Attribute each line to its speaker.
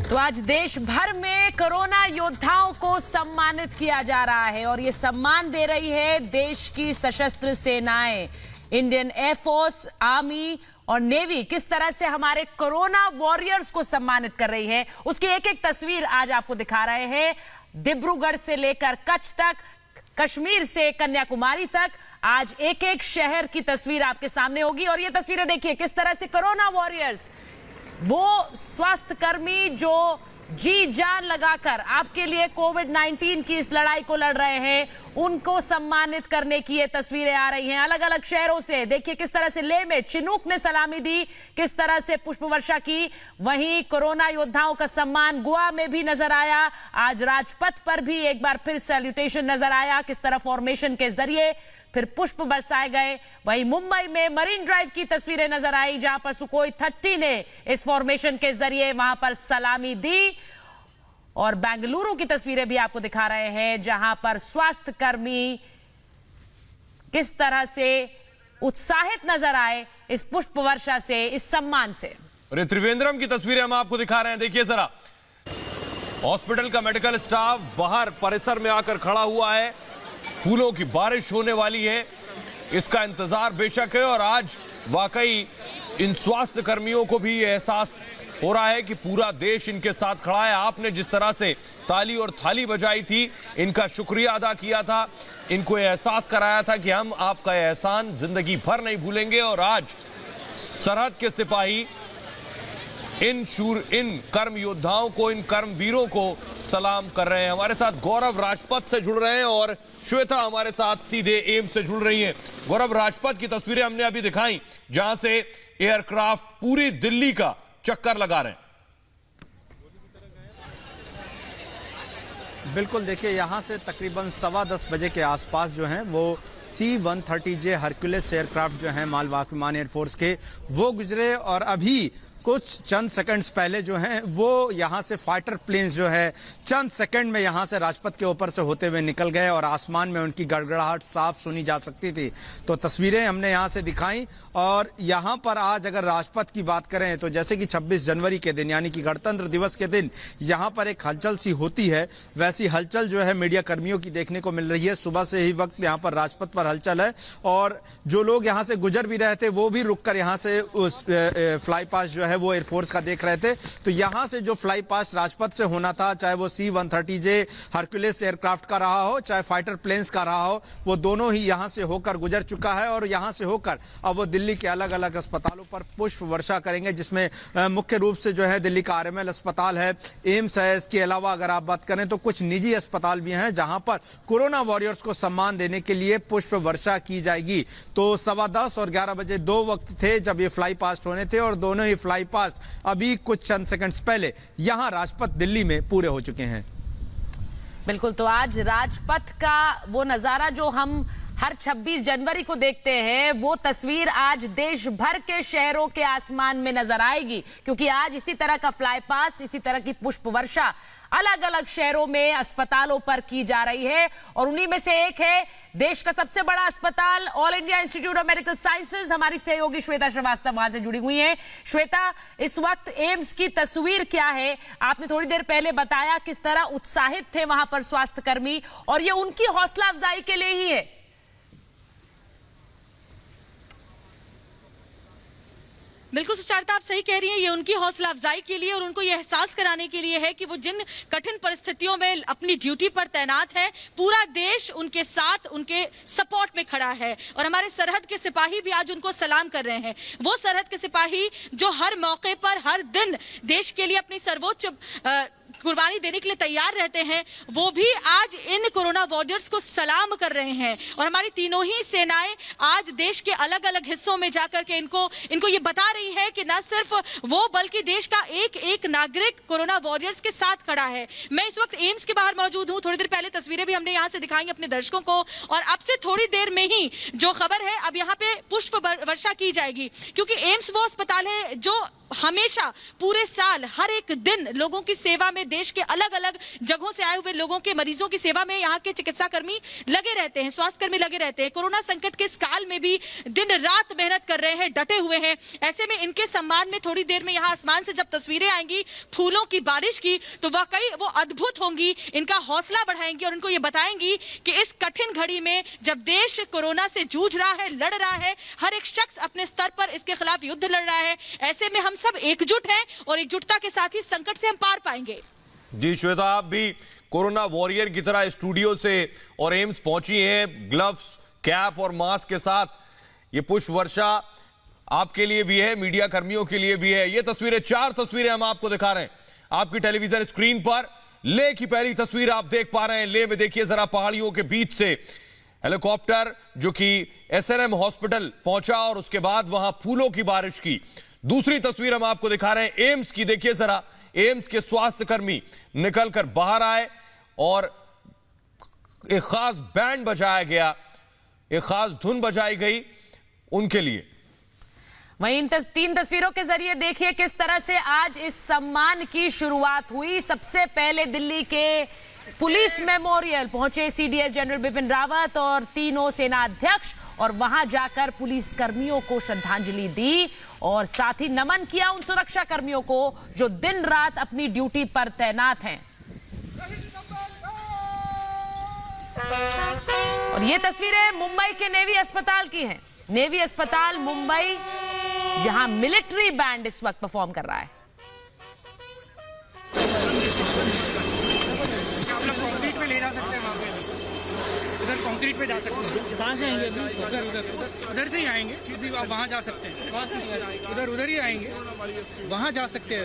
Speaker 1: तो आज देश भर में कोरोना योद्धाओं को सम्मानित किया जा रहा है और ये सम्मान दे रही है देश की सशस्त्र सेनाएं। इंडियन एयरफोर्स, आर्मी और नेवी किस तरह से हमारे कोरोना वॉरियर्स को सम्मानित कर रही है, उसकी एक एक तस्वीर आज आपको दिखा रहे हैं। डिब्रूगढ़ से लेकर कच्छ तक, कश्मीर से कन्याकुमारी तक, आज एक एक शहर की तस्वीर आपके सामने होगी। और ये तस्वीरें देखिए किस तरह से कोरोना वॉरियर्स, वो स्वास्थ्य कर्मी जो जी जान लगाकर आपके लिए कोविड-19 की इस लड़ाई को लड़ रहे हैं, उनको सम्मानित करने की ये तस्वीरें आ रही हैं अलग अलग शहरों से। देखिए किस तरह से लेह में चिनूक ने सलामी दी, किस तरह से पुष्प वर्षा की। वहीं कोरोना योद्धाओं का सम्मान गोवा में भी नजर आया। आज राजपथ पर भी एक बार फिर सैल्यूटेशन नजर आया, किस तरह फॉर्मेशन के जरिए फिर पुष्प बरसाए गए। वहीं मुंबई में मरीन ड्राइव की तस्वीरें नजर आई, जहां पर सुखोई 30 ने इस फॉर्मेशन के जरिए वहां पर सलामी दी। और बेंगलुरु की तस्वीरें भी आपको दिखा रहे हैं, जहां पर स्वास्थ्य कर्मी किस तरह से उत्साहित नजर आए इस पुष्प वर्षा से, इस सम्मान से।
Speaker 2: और त्रिवेंद्रम की तस्वीरें हम आपको दिखा रहे हैं, देखिए जरा। हॉस्पिटल का मेडिकल स्टाफ बाहर परिसर में आकर खड़ा हुआ है। फूलों की बारिश होने वाली है, इसका इंतजार बेशक है। और आज वाकई इन स्वास्थ्य कर्मियों को भी एहसास हो रहा है कि पूरा देश इनके साथ खड़ा है। आपने जिस तरह से ताली और थाली बजाई थी, इनका शुक्रिया अदा किया था, इनको एहसास कराया था कि हम आपका एहसान जिंदगी भर नहीं भूलेंगे। और आज सरहद के सिपाही इन कर्म योद्धाओं को, इन कर्मवीरों को सलाम कर रहे हैं। हमारे साथ गौरव राजपथ से जुड़ रहे हैं और श्वेता हमारे साथ सीधे एम्स से जुड़ रही हैं। गौरव, राजपथ की तस्वीरें हमने अभी दिखाई, जहां से एयरक्राफ्ट पूरी दिल्ली का चक्कर लगा रहे हैं।
Speaker 3: बिल्कुल, देखिए यहाँ से तकरीबन 10:15 बजे के आसपास जो हैं वो C-130J हरक्यूलिस एयरक्राफ्ट जो हैं मालवाहक विमान एयरफोर्स के, वो गुजरे। और अभी कुछ चंद सेकंड्स पहले जो हैं वो यहाँ से फाइटर प्लेन्स जो है चंद सेकंड में यहाँ से राजपथ के ऊपर से होते हुए निकल गए और आसमान में उनकी गड़गड़ाहट साफ सुनी जा सकती थी। तो तस्वीरें हमने यहाँ से दिखाई। और यहाँ पर आज अगर राजपथ की बात करें तो जैसे कि 26 जनवरी के दिन यानी कि गणतंत्र दिवस के दिन यहाँ पर एक हलचल सी होती है, वैसी हलचल जो है मीडिया कर्मियों की देखने को मिल रही है। सुबह से ही वक्त यहाँ पर राजपथ पर हलचल है और जो लोग यहाँ से गुजर भी रहे थे वो भी रुक कर यहाँ से उस फ्लाई पास जो है वो एयरफोर्स का देख रहे थे। तो यहां से जो फ्लाई पास राजपथ से होना था, चाहे वो C-130J हरक्यूलिस एयरक्राफ्ट का रहा हो, चाहे फाइटर प्लेन्स का रहा हो, वो दोनों ही यहां से होकर गुजर चुका है। और यहां से होकर अब वो दिल्ली के अलग अलग अस्पतालों पर पुष्प वर्षा करेंगे, जिसमें मुख्य रूप से जो है दिल्ली का RML अस्पताल है, एम्स है। इसके अलावा अगर आप बात करें तो कुछ निजी अस्पताल भी हैं जहां पर कोरोना वॉरियर्स को सम्मान देने के लिए पुष्प वर्षा की जाएगी। तो 10:15 और 11 बजे दो वक्त थे जब ये फ्लाई पास्ट होने थे और दोनों ही फ्लाई पास्ट अभी कुछ चंद सेकंड्स पहले यहां राजपथ दिल्ली में पूरे हो चुके हैं।
Speaker 1: बिल्कुल, तो आज राजपथ का वो नजारा जो हम हर 26 जनवरी को देखते हैं, वो तस्वीर आज देश भर के शहरों के आसमान में नजर आएगी, क्योंकि आज इसी तरह का फ्लाई पास्ट, इसी तरह की पुष्प वर्षा अलग अलग शहरों में अस्पतालों पर की जा रही है। और उन्हीं में से एक है देश का सबसे बड़ा अस्पताल, all India institute of medical sciences. हमारी सहयोगी श्वेता श्रीवास्तव वहां से जुड़ी हुई है। श्वेता, इस वक्त एम्स की तस्वीर क्या है? आपने थोड़ी देर पहले बताया किस तरह उत्साहित थे वहां पर स्वास्थ्य कर्मी, और ये उनकी हौसला अफजाई के लिए ही है।
Speaker 4: बिल्कुल सुचारिता, आप सही कह रही हैं। ये उनकी हौसला अफजाई के लिए और उनको ये एहसास कराने के लिए है कि वो जिन कठिन परिस्थितियों में अपनी ड्यूटी पर तैनात है, पूरा देश उनके साथ, उनके सपोर्ट में खड़ा है। और हमारे सरहद के सिपाही भी आज उनको सलाम कर रहे हैं। वो सरहद के सिपाही जो हर मौके पर, हर दिन देश के लिए अपनी सर्वोच्च कुर्बानी देने के लिए तैयार रहते हैं, वो भी आज इन कोरोना वॉरियर्स को सलाम कर रहे हैं। और हमारी तीनों ही सेनाएं आज देश के अलग अलग हिस्सों में जाकर के इनको ये बता रही है कि न सिर्फ वो बल्कि देश का एक एक नागरिक कोरोना वॉरियर्स के साथ खड़ा है। मैं इस वक्त एम्स के बाहर मौजूद हूँ। थोड़ी देर पहले तस्वीरें भी हमने यहाँ से दिखाई अपने दर्शकों को, और अब से थोड़ी देर में ही जो खबर है, अब यहाँ पे पुष्प वर्षा की जाएगी, क्योंकि एम्स वो अस्पताल है जो हमेशा पूरे साल हर एक दिन लोगों की सेवा में, देश के अलग अलग जगहों से आए हुए लोगों के, मरीजों की सेवा में यहाँ के चिकित्सा कर्मी लगे रहते हैं, स्वास्थ्य कर्मी लगे रहते हैं। कोरोना संकट के इस काल में भी दिन रात मेहनत कर रहे हैं, डटे हुए हैं। ऐसे में इनके सम्मान में थोड़ी देर में यहाँ आसमान से जब तस्वीरें आएंगी फूलों की बारिश की, तो वाकई वो अद्भुत होंगी, इनका हौसला बढ़ाएंगी और इनको ये बताएंगी कि इस कठिन घड़ी में जब देश कोरोना से जूझ रहा है, लड़ रहा है, हर एक शख्स अपने स्तर पर इसके खिलाफ युद्ध लड़ रहा है, ऐसे में हम सब एकजुट हैं और एकजुटता के साथ ही संकट से हम पार पाएंगे।
Speaker 2: जी श्वेता, आप भी कोरोना वॉरियर की तरह स्टूडियो से और एम्स पहुंची हैं, ग्लव्स, कैप और मास्क के साथ। ये पुष्प वर्षा आपके लिए भी है, मीडिया कर्मियों के लिए भी है। ये तस्वीरें, 4 तस्वीरें हम आपको दिखा रहे हैं आपकी टेलीविजन स्क्रीन पर। लेह की पहली तस्वीर आप देख पा रहे हैं। लेह में देखिए जरा, पहाड़ियों के बीच से हेलीकॉप्टर जो कि एसएनएम हॉस्पिटल पहुंचा और उसके बाद वहां फूलों की बारिश की। दूसरी तस्वीर हम आपको दिखा रहे हैं एम्स की। देखिए जरा, एम्स के स्वास्थ्य कर्मी निकलकर बाहर आए और एक खास बैंड बजाया गया, एक खास धुन बजाई गई उनके लिए।
Speaker 1: वहीं इन 3 तस्वीरों के जरिए देखिए किस तरह से आज इस सम्मान की शुरुआत हुई। सबसे पहले दिल्ली के पुलिस मेमोरियल पहुंचे सीडीएस जनरल बिपिन रावत और तीनों सेना अध्यक्ष, और वहां जाकर पुलिस कर्मियों को श्रद्धांजलि दी और साथ ही नमन किया उन सुरक्षा कर्मियों को जो दिन रात अपनी ड्यूटी पर तैनात हैं। और ये तस्वीरें मुंबई के नेवी अस्पताल की हैं। नेवी अस्पताल मुंबई, जहां मिलिट्री बैंड इस वक्त परफॉर्म कर रहा है।
Speaker 5: कंक्रीट पे ले जा सकते हैं, वहाँ पे उधर कंक्रीट पे जा सकते हैं। कहाँ से आएंगे अभी? उधर से ही आएंगे, सीधी वहाँ जा सकते हैं। उधर ही आएंगे, वहाँ जा सकते हैं।